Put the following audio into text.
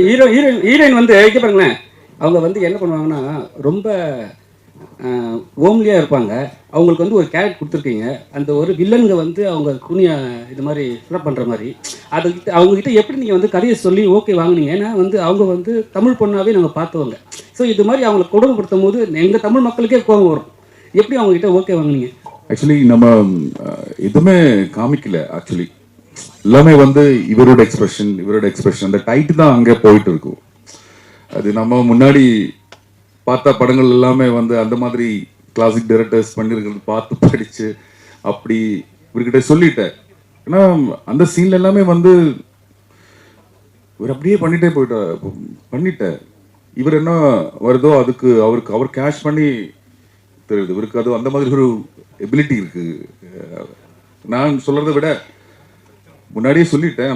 Heroine வந்து இங்கே பாருங்களேன், அவங்க வந்து என்ன பண்ணுவாங்கன்னா ரொம்ப ஓம்லியாக இருப்பாங்க. அவங்களுக்கு வந்து ஒரு கேரக்டர் கொடுத்துருக்கீங்க. அந்த ஒரு வில்லனுங்க வந்து அவங்க துணியை இது மாதிரி ஃபில்அப் பண்ணுற மாதிரி அதுக்கிட்ட அவங்கக்கிட்ட எப்படி நீங்கள் வந்து கதையை சொல்லி ஓகே வாங்குனீங்க? ஏன்னா வந்து அவங்க வந்து தமிழ் பொண்ணாகவே நாங்கள் பார்த்தவங்க. ஸோ இது மாதிரி அவங்களை கொடுமைப்படுத்தும் போது எங்கள் தமிழ் மக்களுக்கே கோபம் வரும். எப்படி அவங்கக்கிட்ட ஓகே வாங்குனீங்க? ஆக்சுவலி நம்ம எதுவுமே காமிக்கல. ஆக்சுவலி எல்லாமே வந்து இவரோட எக்ஸ்பிரஷன் அந்த டைட்டு தான் அங்கே போயிட்டு இருக்கும். அது நம்ம முன்னாடி பார்த்த படங்கள் எல்லாமே வந்து அந்த மாதிரி கிளாசிக் டைரக்டர்ஸ் பண்ணியிருக்கிறது பார்த்து படிச்சு அப்படி இவர்கிட்ட சொல்லிட்டேன். ஏன்னா அந்த சீன்ல எல்லாமே வந்து இவர் அப்படியே பண்ணிட்டேன். இவர் என்ன வருதோ அதுக்கு அவர் கேஷ் பண்ணி தெரியுது. இவருக்கு அது அந்த மாதிரி ஒரு எபிலிட்டி இருக்கு. நான் சொல்றதை விட முன்னாடியே சொல்லிட்டேன்.